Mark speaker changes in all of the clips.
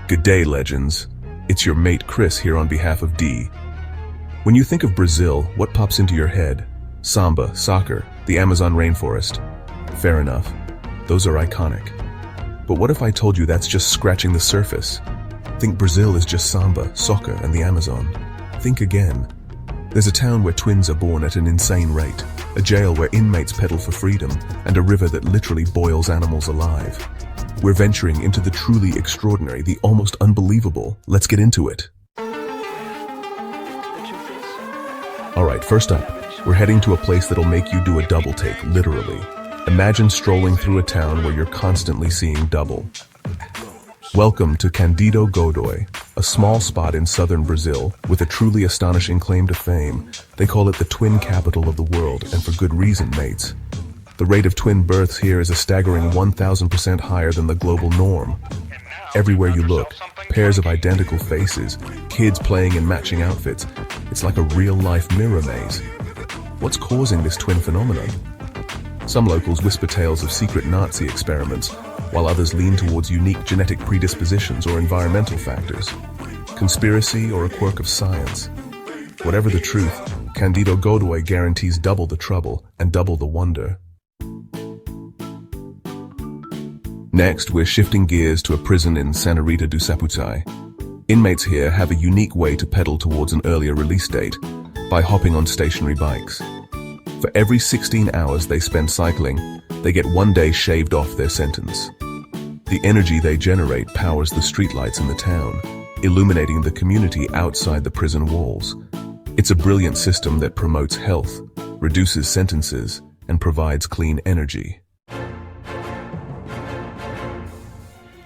Speaker 1: Good day, legends. It's your mate Chris here on behalf of D. When you think of Brazil, what pops into your head? Samba, soccer, the Amazon rainforest. Fair enough. Those are iconic. But what if I told you that's just scratching the surface? Think Brazil is just samba, soccer, and the Amazon. Think again. There's a town where twins are born at an insane rate, a jail where inmates pedal for freedom, and a river that literally boils animals alive. We're venturing into the truly extraordinary, the almost unbelievable. Let's get into it. Alright, first up, we're heading to a place that'll make you do a double take, literally. Imagine strolling through a town where you're constantly seeing double. Welcome to Candido Godoy, a small spot in southern Brazil with a truly astonishing claim to fame. They call it the twin capital of the world, and for good reason, mates. The rate of twin births here is a staggering 1,000% higher than the global norm. Everywhere you look, pairs of identical faces, kids playing in matching outfits. It's like a real-life mirror maze. What's causing this twin phenomenon? Some locals whisper tales of secret Nazi experiments, while others lean towards unique genetic predispositions or environmental factors. Conspiracy or a quirk of science? Whatever the truth, Candido Godoy guarantees double the trouble and double the wonder. Next, we're shifting gears to a prison in Santa Rita do Sapucaí. Inmates here have a unique way to pedal towards an earlier release date by hopping on stationary bikes. For every 16 hours they spend cycling, they get 1 day shaved off their sentence. The energy they generate powers the streetlights in the town, illuminating the community outside the prison walls. It's a brilliant system that promotes health, reduces sentences, and provides clean energy.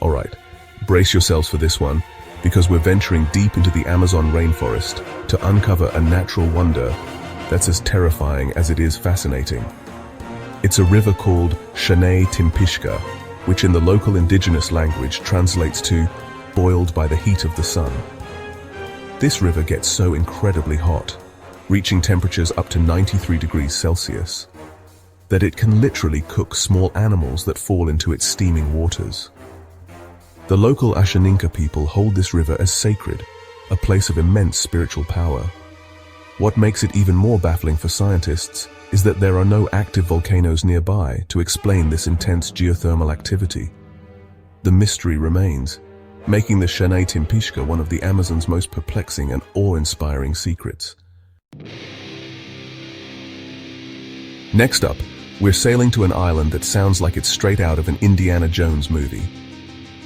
Speaker 1: Alright, brace yourselves for this one, because we're venturing deep into the Amazon rainforest to uncover a natural wonder that's as terrifying as it is fascinating. It's a river called Shanay Timpishka, which in the local indigenous language translates to boiled by the heat of the sun. This river gets so incredibly hot, reaching temperatures up to 93 degrees Celsius, that it can literally cook small animals that fall into its steaming waters. The local Ashaninka people hold this river as sacred, a place of immense spiritual power. What makes it even more baffling for scientists is that there are no active volcanoes nearby to explain this intense geothermal activity. The mystery remains, making the Shanay Timpishka one of the Amazon's most perplexing and awe-inspiring secrets. Next up, we're sailing to an island that sounds like it's straight out of an Indiana Jones movie.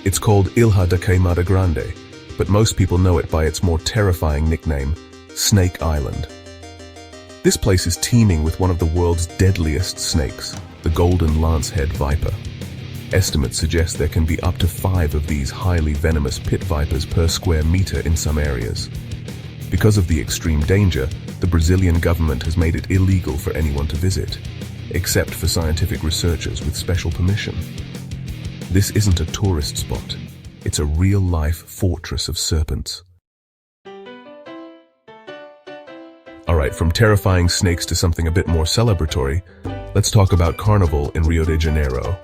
Speaker 1: It's called Ilha da Queimada Grande, but most people know it by its more terrifying nickname, Snake Island. This place is teeming with one of the world's deadliest snakes, the golden lancehead viper. Estimates suggest there can be up to 5 of these highly venomous pit vipers per square meter in some areas. Because of the extreme danger, the Brazilian government has made it illegal for anyone to visit, except for scientific researchers with special permission. This isn't a tourist spot. It's a real-life fortress of serpents. Alright, from terrifying snakes to something a bit more celebratory, let's talk about Carnival in Rio de Janeiro.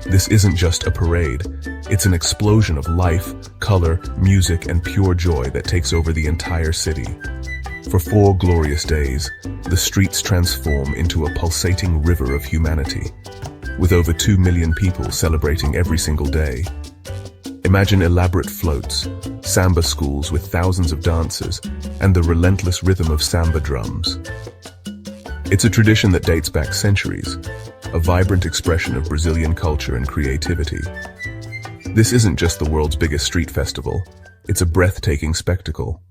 Speaker 1: This isn't just a parade, it's an explosion of life, color, music, and pure joy that takes over the entire city. For 4 glorious days, the streets transform into a pulsating river of humanity, with over 2 million people celebrating every single day. Imagine elaborate floats, samba schools with thousands of dancers, and the relentless rhythm of samba drums. It's a tradition that dates back centuries, a vibrant expression of Brazilian culture and creativity. This isn't just the world's biggest street festival, it's a breathtaking spectacle.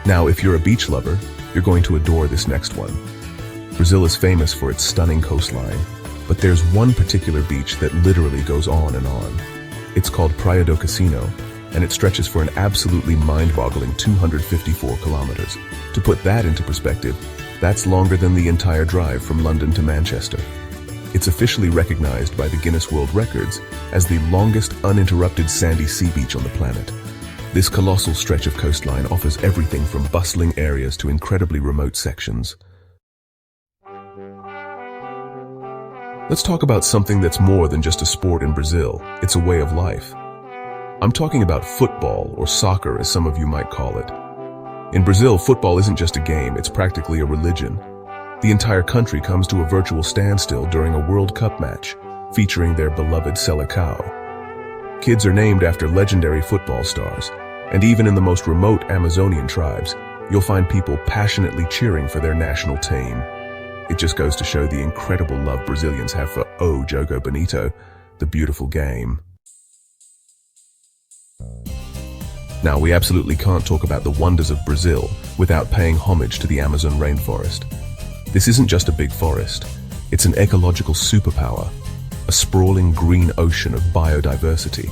Speaker 1: Now, if you're a beach lover, you're going to adore this next one. Brazil is famous for its stunning coastline, but there's one particular beach that literally goes on and on. It's called Praia do Cassino, and it stretches for an absolutely mind-boggling 254 kilometers. To put that into perspective, that's longer than the entire drive from London to Manchester. It's officially recognized by the Guinness World Records as the longest uninterrupted sandy sea beach on the planet. This colossal stretch of coastline offers everything from bustling areas to incredibly remote sections. Let's talk about something that's more than just a sport in Brazil. It's a way of life. I'm talking about football, or soccer as some of you might call it. In Brazil, football isn't just a game, it's practically a religion. The entire country comes to a virtual standstill during a World Cup match, featuring their beloved Selecao. Kids are named after legendary football stars, and even in the most remote Amazonian tribes, you'll find people passionately cheering for their national team. It just goes to show the incredible love Brazilians have for O Jogo Bonito, the beautiful game. Now, we absolutely can't talk about the wonders of Brazil without paying homage to the Amazon rainforest. This isn't just a big forest, it's an ecological superpower, a sprawling green ocean of biodiversity.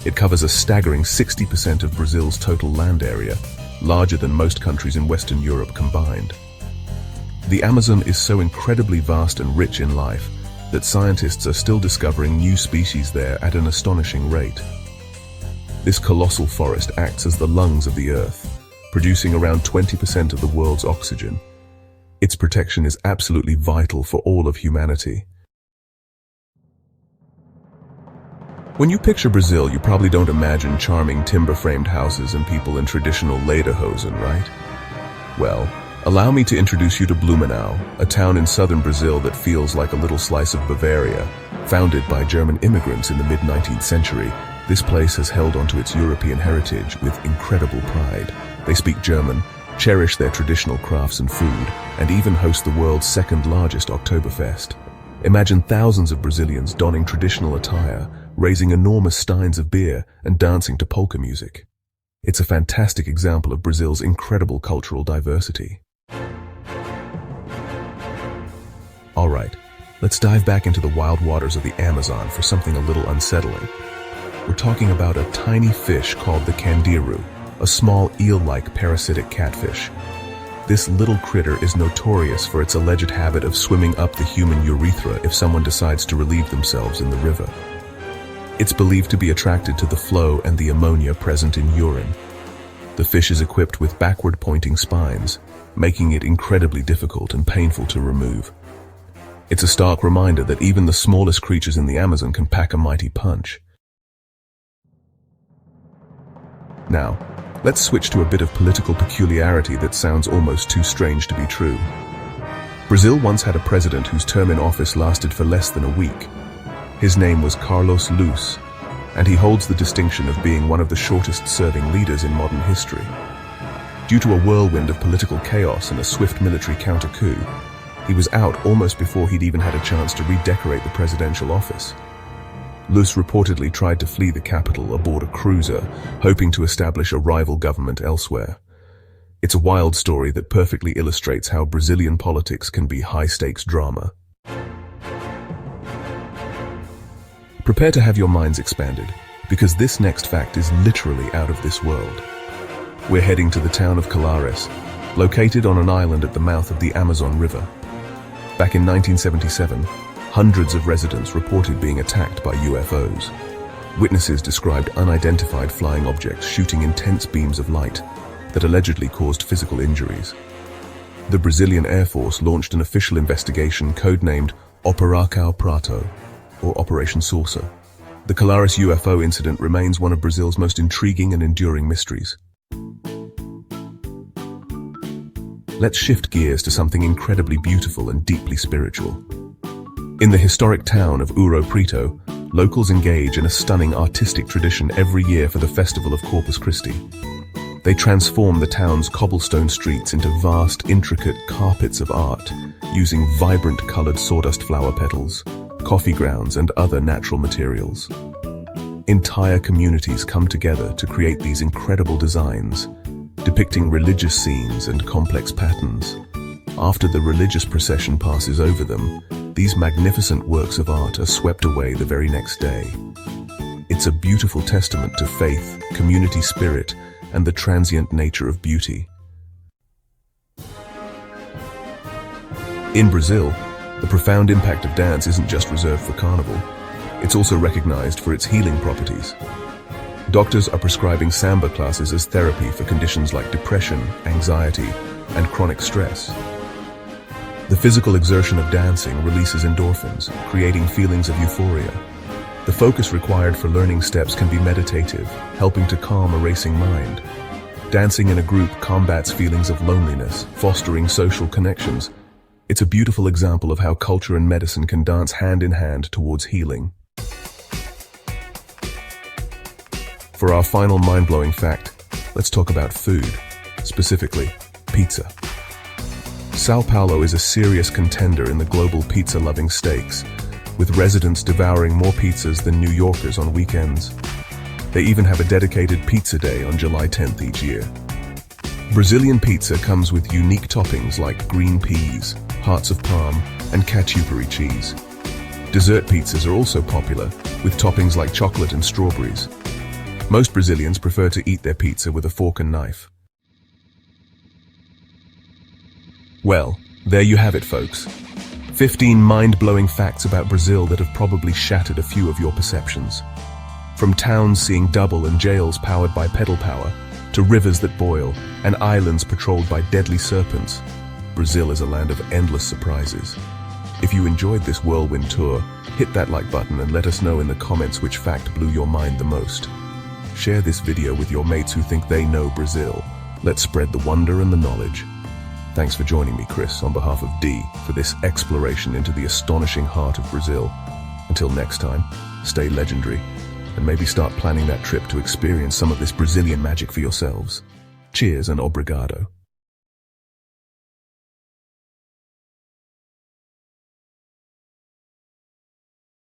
Speaker 1: It covers a staggering 60% of Brazil's total land area, larger than most countries in Western Europe combined. The Amazon is so incredibly vast and rich in life that scientists are still discovering new species there at an astonishing rate. This colossal forest acts as the lungs of the Earth, producing around 20% of the world's oxygen. Its protection is absolutely vital for all of humanity. When you picture Brazil, you probably don't imagine charming timber-framed houses and people in traditional lederhosen, right? Well, allow me to introduce you to Blumenau, a town in southern Brazil that feels like a little slice of Bavaria. Founded by German immigrants in the mid-19th century, this place has held onto its European heritage with incredible pride. They speak German, cherish their traditional crafts and food, and even host the world's second-largest Oktoberfest. Imagine thousands of Brazilians donning traditional attire, raising enormous steins of beer, and dancing to polka music. It's a fantastic example of Brazil's incredible cultural diversity. Alright, let's dive back into the wild waters of the Amazon for something a little unsettling. We're talking about a tiny fish called the candiru, a small eel-like parasitic catfish. This little critter is notorious for its alleged habit of swimming up the human urethra if someone decides to relieve themselves in the river. It's believed to be attracted to the flow and the ammonia present in urine. The fish is equipped with backward-pointing spines, making it incredibly difficult and painful to remove. It's a stark reminder that even the smallest creatures in the Amazon can pack a mighty punch. Now, let's switch to a bit of political peculiarity that sounds almost too strange to be true. Brazil once had a president whose term in office lasted for less than a week. His name was Carlos Luz, and he holds the distinction of being one of the shortest-serving leaders in modern history. Due to a whirlwind of political chaos and a swift military counter-coup, he was out almost before he'd even had a chance to redecorate the presidential office. Luz reportedly tried to flee the capital aboard a cruiser, hoping to establish a rival government elsewhere. It's a wild story that perfectly illustrates how Brazilian politics can be high-stakes drama. Prepare to have your minds expanded, because this next fact is literally out of this world. We're heading to the town of Colares, located on an island at the mouth of the Amazon River. Back in 1977, hundreds of residents reported being attacked by UFOs. Witnesses described unidentified flying objects shooting intense beams of light that allegedly caused physical injuries. The Brazilian Air Force launched an official investigation codenamed Operação Prato, or Operation Saucer. The Colares UFO incident remains one of Brazil's most intriguing and enduring mysteries. Let's shift gears to something incredibly beautiful and deeply spiritual. In the historic town of Ouro Preto, locals engage in a stunning artistic tradition every year for the festival of Corpus Christi. They transform the town's cobblestone streets into vast, intricate carpets of art, using vibrant colored sawdust flower petals, coffee grounds, and other natural materials. Entire communities come together to create these incredible designs, depicting religious scenes and complex patterns. After the religious procession passes over them, these magnificent works of art are swept away the very next day. It's a beautiful testament to faith, community spirit, and the transient nature of beauty. In Brazil, the profound impact of dance isn't just reserved for carnival. It's also recognized for its healing properties. Doctors are prescribing samba classes as therapy for conditions like depression, anxiety, and chronic stress. The physical exertion of dancing releases endorphins, creating feelings of euphoria. The focus required for learning steps can be meditative, helping to calm a racing mind. Dancing in a group combats feelings of loneliness, fostering social connections. It's a beautiful example of how culture and medicine can dance hand in hand towards healing. For our final mind-blowing fact, let's talk about food, specifically pizza. São Paulo is a serious contender in the global pizza-loving stakes, with residents devouring more pizzas than New Yorkers on weekends. They even have a dedicated pizza day on July 10th each year. Brazilian pizza comes with unique toppings like green peas, hearts of palm, and catupiry cheese. Dessert pizzas are also popular, with toppings like chocolate and strawberries. Most Brazilians prefer to eat their pizza with a fork and knife. Well, there you have it, folks. 15 mind-blowing facts about Brazil that have probably shattered a few of your perceptions. From towns seeing double and jails powered by pedal power, to rivers that boil and islands patrolled by deadly serpents, Brazil is a land of endless surprises. If you enjoyed this whirlwind tour, hit that like button and let us know in the comments which fact blew your mind the most. Share this video with your mates who think they know Brazil. Let's spread the wonder and the knowledge. Thanks for joining me, Chris, on behalf of D, for this exploration into the astonishing heart of Brazil. Until next time, stay legendary, and maybe start planning that trip to experience some of this Brazilian magic for yourselves. Cheers and obrigado.